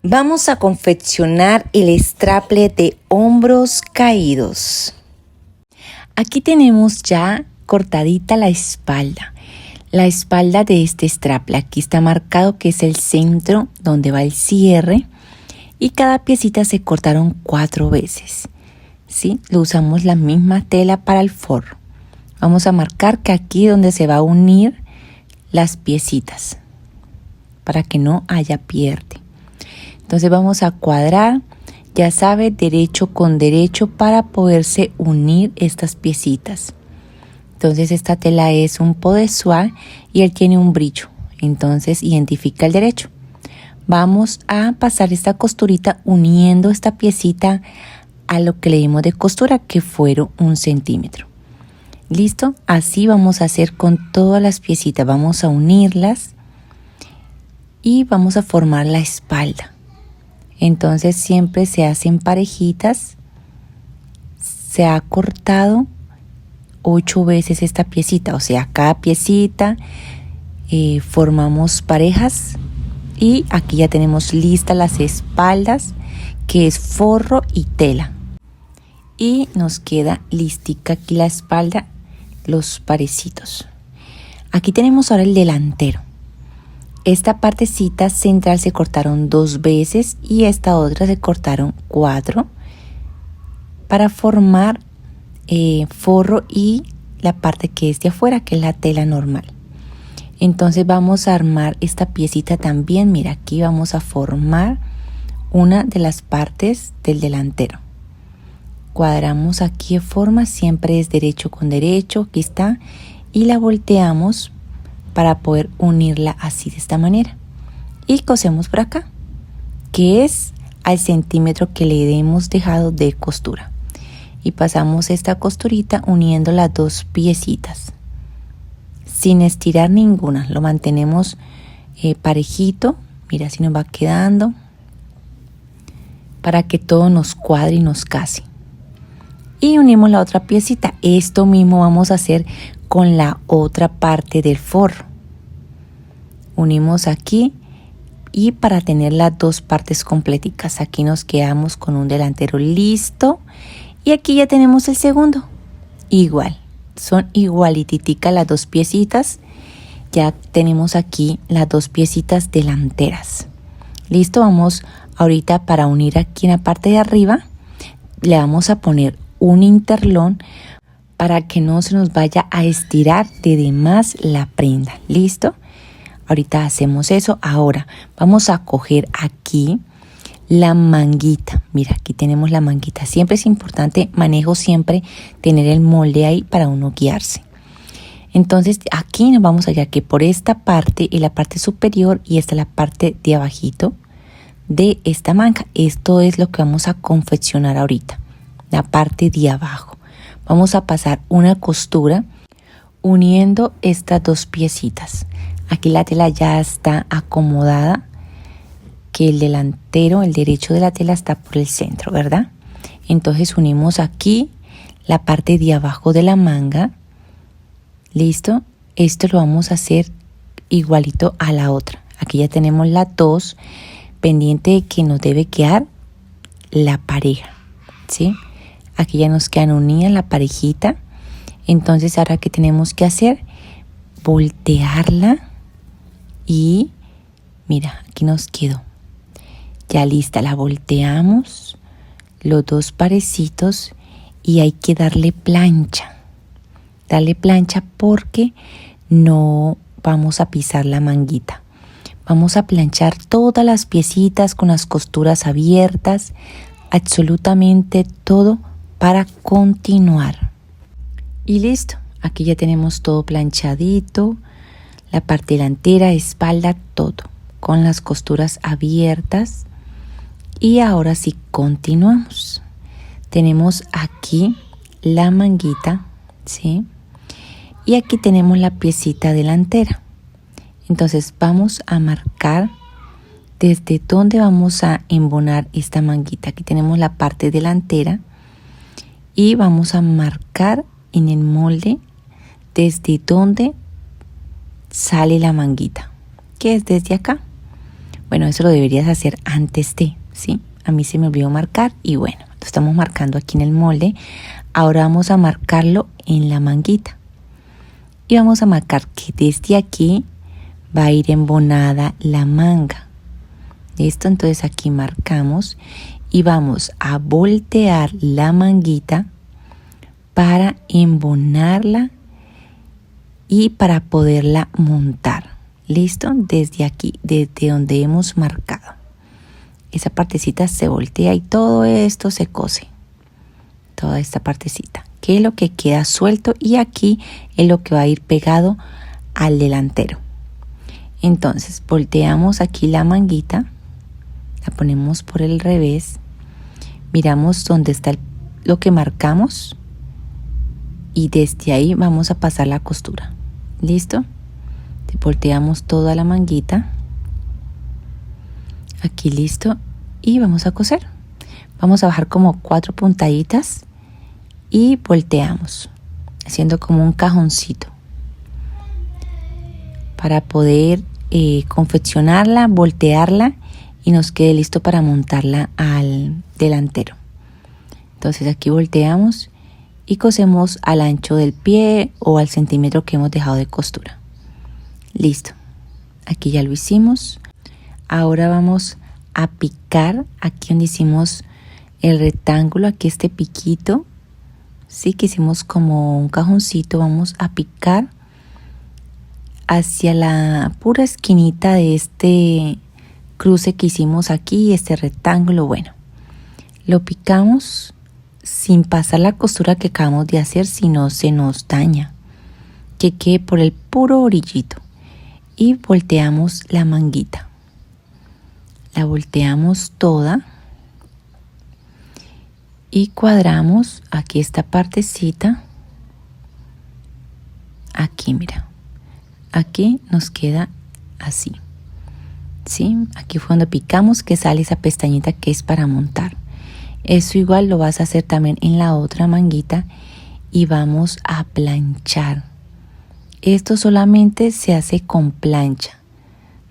Vamos a confeccionar el straple de hombros caídos. Aquí tenemos ya cortadita la espalda. La espalda de este straple. Aquí está marcado que es el centro donde va el cierre. Y cada piecita se cortaron 4 veces. ¿Sí? Lo usamos la misma tela para el forro. Vamos a marcar que aquí donde se va a unir las piecitas. Para que no haya pierde. Entonces vamos a cuadrar, ya sabe, derecho con derecho para poderse unir estas piecitas. Entonces esta tela es un pot de soie y él tiene un brillo. Entonces identifica el derecho. Vamos a pasar esta costurita uniendo esta piecita a lo que le dimos de costura, que fueron 1 centímetro. ¿Listo? Así vamos a hacer con todas las piecitas. Vamos a unirlas y vamos a formar la espalda. Entonces siempre se hacen parejitas. Se ha cortado 8 veces esta piecita, o sea, cada piecita formamos parejas y aquí ya tenemos listas las espaldas, que es forro y tela. Y nos queda listica aquí la espalda, los parecitos. Aquí tenemos ahora el delantero. Esta partecita central se cortaron 2 veces y esta otra se cortaron 4 para formar forro y la parte que es de afuera, que es la tela normal. Entonces vamos a armar esta piecita también. Mira, aquí vamos a formar una de las partes del delantero. Cuadramos aquí de forma, siempre es derecho con derecho, aquí está, y la volteamos para poder unirla así de esta manera. Y cosemos por acá, que es al centímetro que le hemos dejado de costura. Y pasamos esta costurita uniendo las 2 piecitas. Sin estirar ninguna, lo mantenemos parejito. Mira, así nos va quedando. Para que todo nos cuadre y nos case. Y unimos la otra piecita. Esto mismo vamos a hacer con la otra parte del forro. Unimos aquí y para tener las 2 partes completicas, aquí nos quedamos con un delantero listo. Y aquí ya tenemos el segundo. Igual, son igualititicas las 2 piecitas. Ya tenemos aquí las 2 piecitas delanteras. Listo, vamos ahorita para unir aquí en la parte de arriba. Le vamos a poner un interlón para que no se nos vaya a estirar de más la prenda. ¿Listo? Ahorita hacemos eso. Ahora vamos a coger aquí la manguita. Mira, aquí tenemos la manguita. Siempre es importante, manejo siempre, tener el molde ahí para uno guiarse. Entonces aquí nos vamos allá, que por esta parte y la parte superior, y esta es la parte de abajito de esta manga. Esto es lo que vamos a confeccionar ahorita, la parte de abajo. Vamos a pasar una costura uniendo estas 2 piecitas. Aquí la tela ya está acomodada, que el delantero, el derecho de la tela está por el centro, ¿verdad? Entonces unimos aquí la parte de abajo de la manga. ¿Listo? Esto lo vamos a hacer igualito a la otra. Aquí ya tenemos las 2, pendiente de que nos debe quedar la pareja, ¿sí? Aquí ya nos quedan unidas la parejita. Entonces ahora, ¿qué tenemos que hacer? Voltearla y mira, aquí nos quedó ya lista. La volteamos, los 2 parecitos, y hay que darle plancha. Darle plancha porque no vamos a pisar la manguita. Vamos a planchar todas las piecitas con las costuras abiertas, absolutamente todo para continuar. Y listo, aquí ya tenemos todo planchadito, la parte delantera, espalda, todo con las costuras abiertas. Y ahora sí continuamos. Tenemos aquí la manguita, ¿sí? Y aquí tenemos la piecita delantera. Entonces vamos a marcar desde donde vamos a embonar esta manguita. Aquí tenemos la parte delantera y vamos a marcar en el molde desde donde sale la manguita, que es desde acá. Bueno, eso lo deberías hacer antes de, ¿sí? A mí se me olvidó marcar y bueno, lo estamos marcando aquí en el molde. Ahora vamos a marcarlo en la manguita. Y vamos a marcar que desde aquí va a ir embonada la manga. ¿Listo? Entonces aquí marcamos y vamos a voltear la manguita para embonarla y para poderla montar. ¿Listo? Desde aquí, desde donde hemos marcado. Esa partecita se voltea y todo esto se cose. Toda esta partecita, que es lo que queda suelto, y aquí es lo que va a ir pegado al delantero. Entonces volteamos aquí la manguita, la ponemos por el revés, miramos dónde está lo que marcamos y desde ahí vamos a pasar la costura. ¿Listo? Volteamos toda la manguita, aquí listo, y vamos a coser. Vamos a bajar como 4 puntaditas y volteamos, haciendo como un cajoncito para poder confeccionarla, voltearla y nos quede listo para montarla al delantero. Entonces aquí volteamos y cosemos al ancho del pie o al centímetro que hemos dejado de costura. Listo, aquí ya lo hicimos. Ahora vamos a picar aquí donde hicimos el rectángulo, aquí este piquito, sí, que hicimos como un cajoncito. Vamos a picar hacia la pura esquinita de este cruce que hicimos aquí, este rectángulo. Bueno, lo picamos sin pasar la costura que acabamos de hacer, si no se nos daña, que quede por el puro orillito. Y volteamos la manguita, la volteamos toda y cuadramos aquí esta partecita. Aquí, mira, aquí nos queda así, ¿sí? Aquí fue donde picamos, que sale esa pestañita que es para montar. Eso igual lo vas a hacer también en la otra manguita y vamos a planchar. Esto solamente se hace con plancha,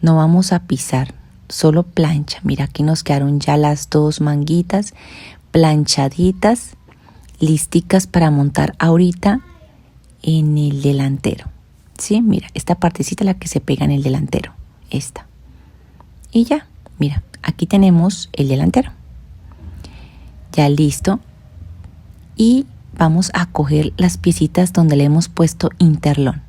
no vamos a pisar, solo plancha. Mira, aquí nos quedaron ya las dos manguitas planchaditas, listicas para montar ahorita en el delantero. ¿Sí? Mira, esta partecita es la que se pega en el delantero, esta. Y ya, mira, aquí tenemos el delantero. Ya listo. Y vamos a coger las piecitas donde le hemos puesto interlón.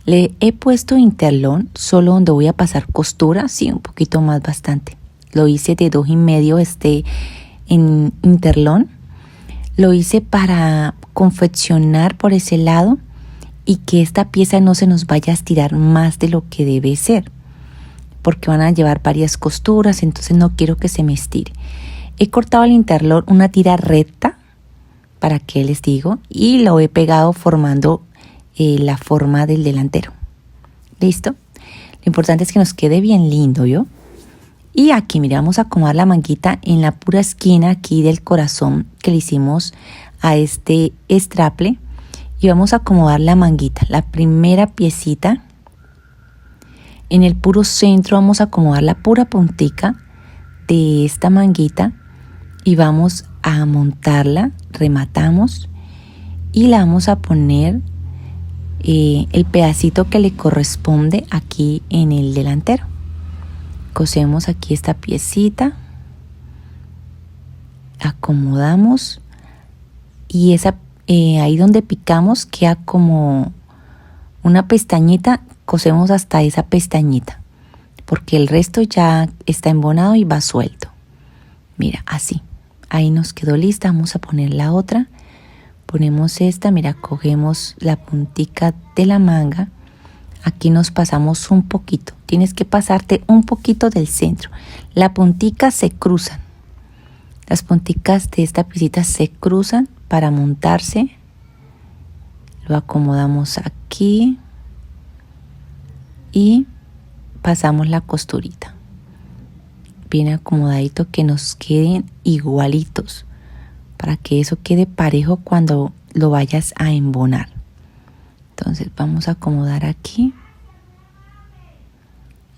Le he puesto interlón solo donde voy a pasar costura, sí, un poquito más, bastante. Lo hice de 2,5 en interlón. Lo hice para confeccionar por ese lado y que esta pieza no se nos vaya a estirar más de lo que debe ser, porque van a llevar varias costuras, entonces no quiero que se me estire. He cortado el interlón una tira recta, para que les digo, y lo he pegado formando la forma del delantero. ¿Listo? Lo importante es que nos quede bien lindo, ¿yo? Y aquí, mira, vamos a acomodar la manguita en la pura esquina aquí del corazón que le hicimos a este straple. Y vamos a acomodar la manguita, la primera piecita. En el puro centro vamos a acomodar la pura puntica de esta manguita. Y vamos a montarla, rematamos. Y la vamos a poner el pedacito que le corresponde aquí en el delantero. Cosemos aquí esta piecita, acomodamos y esa ahí donde picamos queda como una pestañita. Cosemos hasta esa pestañita porque el resto ya está embonado y va suelto. Mira, así, ahí nos quedó lista. Vamos a poner la otra, ponemos esta, mira, cogemos la puntica de la manga. Aquí nos pasamos un poquito, tienes que pasarte un poquito del centro. La puntica se cruzan, las punticas de esta piecita se cruzan para montarse. Lo acomodamos aquí y pasamos la costurita. Bien acomodadito, que nos queden igualitos, para que eso quede parejo cuando lo vayas a embonar. Entonces vamos a acomodar aquí,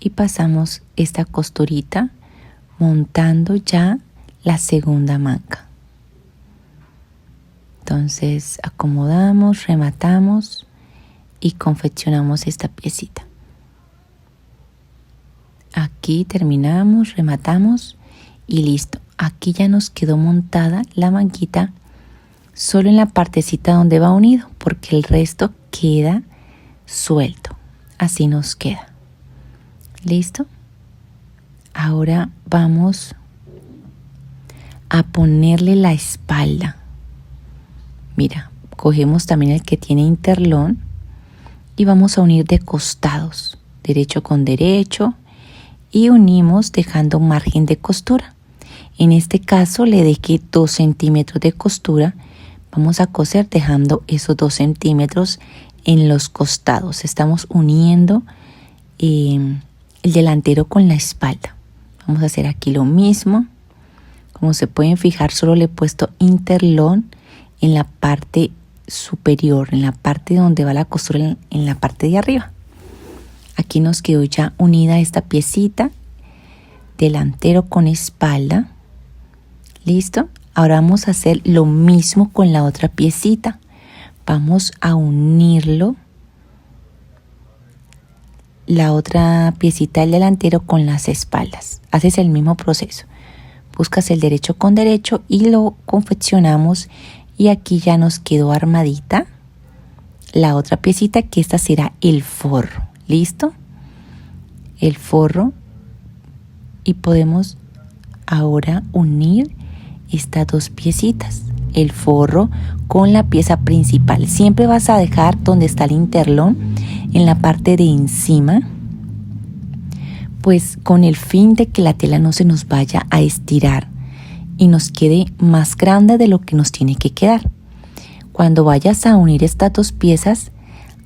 y pasamos esta costurita montando ya la segunda manga. Entonces acomodamos, rematamos y confeccionamos esta piecita. Aquí terminamos, rematamos y listo. Aquí ya nos quedó montada la manguita solo en la partecita donde va unido, porque el resto queda suelto. Así nos queda. ¿Listo? Ahora vamos a ponerle la espalda. Mira, cogemos también el que tiene interlón y vamos a unir de costados, derecho con derecho, y unimos dejando margen de costura. En este caso le dejé 2 centímetros de costura. Vamos a coser dejando esos 2 centímetros en los costados. Estamos uniendo el delantero con la espalda. Vamos a hacer aquí lo mismo. Como se pueden fijar, solo le he puesto interlón en la parte superior, en la parte donde va la costura, en la parte de arriba. Aquí nos quedó ya unida esta piecita, delantero con espalda. ¿Listo? Ahora vamos a hacer lo mismo con la otra piecita. Vamos a unirlo, la otra piecita del delantero con las espaldas. Haces el mismo proceso. Buscas el derecho con derecho y lo confeccionamos. Y aquí ya nos quedó armadita la otra piecita, que esta será el forro. ¿Listo? El forro. Y podemos ahora unir estas 2 piecitas, el forro con la pieza principal. Siempre vas a dejar donde está el interlón, en la parte de encima, pues con el fin de que la tela no se nos vaya a estirar y nos quede más grande de lo que nos tiene que quedar. Cuando vayas a unir estas 2 piezas,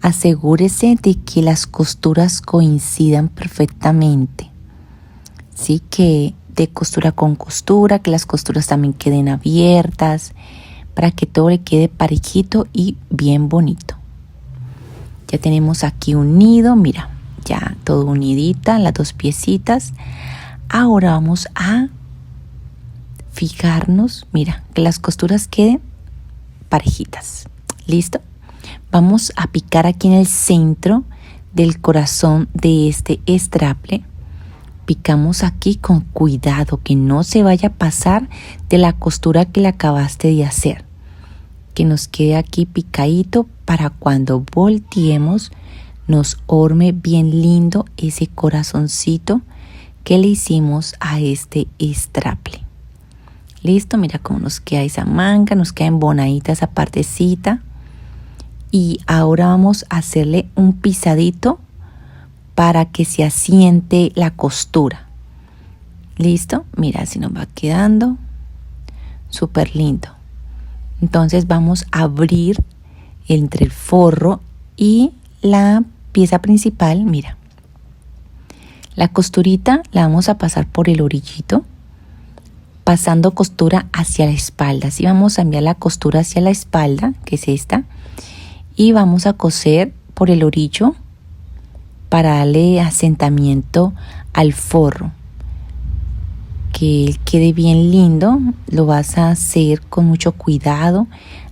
asegúrese de que las costuras coincidan perfectamente. Sí, que de costura con costura, que las costuras también queden abiertas, para que todo le quede parejito y bien bonito. Ya tenemos aquí unido, mira, ya todo unidita, las 2 piecitas. Ahora vamos a fijarnos, mira, que las costuras queden parejitas. ¿Listo? Vamos a picar aquí en el centro del corazón de este straple. Picamos aquí con cuidado, que no se vaya a pasar de la costura que le acabaste de hacer. Que nos quede aquí picadito para cuando volteemos nos orme bien lindo ese corazoncito que le hicimos a este straple. Listo, mira cómo nos queda esa manga, nos queda embonadita esa partecita. Y ahora vamos a hacerle un pisadito para que se asiente la costura. ¿Listo? Mira, así nos va quedando súper lindo. Entonces vamos a abrir entre el forro y la pieza principal. Mira, la costurita la vamos a pasar por el orillito, pasando costura hacia la espalda. Así vamos a enviar la costura hacia la espalda, que es esta, y vamos a coser por el orillo para darle asentamiento al forro, que quede bien lindo. Lo vas a hacer con mucho cuidado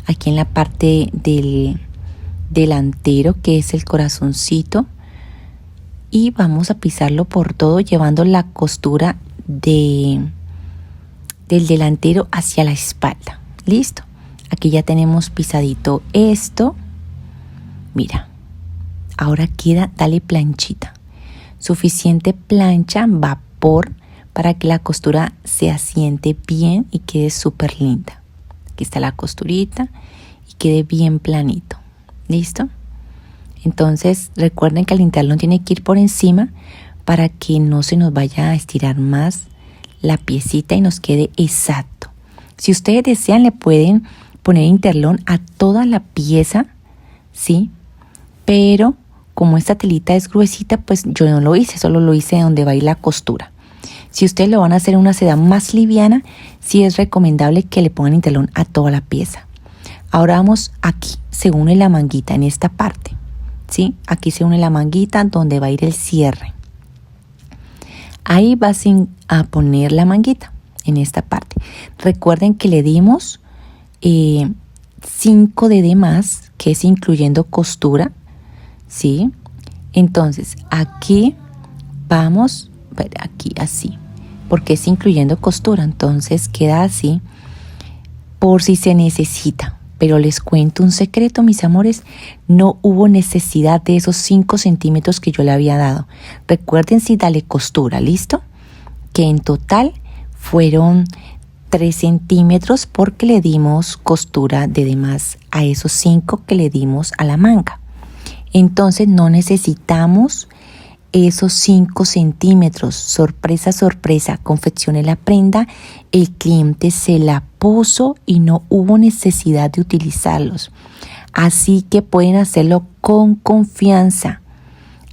aquí en la parte del delantero, que es el corazoncito, y vamos a pisarlo por todo, llevando la costura del delantero hacia la espalda. Listo, aquí ya tenemos pisadito esto. Mira, ahora queda, dale planchita, suficiente plancha, vapor, para que la costura se asiente bien y quede súper linda. Aquí está la costurita y quede bien planito. ¿Listo? Entonces recuerden que el interlón tiene que ir por encima para que no se nos vaya a estirar más la piecita y nos quede exacto. Si ustedes desean, le pueden poner interlón a toda la pieza, ¿sí? Pero como esta telita es gruesita, pues yo no lo hice, solo lo hice donde va a ir la costura. Si ustedes lo van a hacer en una seda más liviana, sí es recomendable que le pongan interlón a toda la pieza. Ahora vamos aquí, se une la manguita en esta parte, ¿sí? Aquí se une la manguita donde va a ir el cierre. Ahí vas a poner la manguita en esta parte. Recuerden que le dimos 5 de más, que es incluyendo costura, ¿sí? Entonces aquí vamos, aquí así, porque es incluyendo costura, entonces queda así por si se necesita. Pero les cuento un secreto, mis amores, no hubo necesidad de esos 5 centímetros que yo le había dado. Recuerden si dale costura, ¿listo? Que en total fueron 3 centímetros porque le dimos costura de más a esos 5 que le dimos a la manga. Entonces no necesitamos esos 5 centímetros. Sorpresa, sorpresa, confeccioné la prenda, el cliente se la puso y no hubo necesidad de utilizarlos. Así que pueden hacerlo con confianza.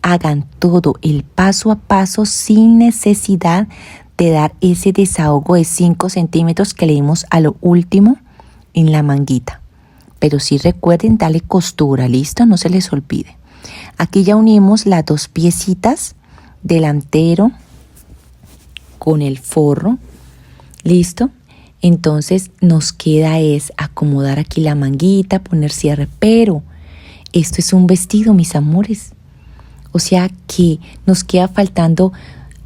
Hagan todo el paso a paso sin necesidad de dar ese desahogo de 5 centímetros que le dimos a lo último en la manguita. Pero sí recuerden darle costura, ¿listo? No se les olvide. Aquí ya unimos las 2 piecitas, delantero con el forro, ¿listo? Entonces nos queda es acomodar aquí la manguita, poner cierre, pero esto es un vestido, mis amores. O sea que nos queda faltando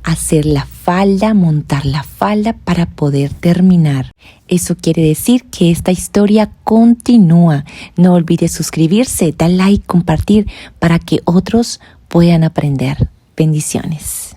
hacer la falda, montar la falda para poder terminar. Eso quiere decir que esta historia continúa. No olvides suscribirse, dar like, compartir para que otros puedan aprender. Bendiciones.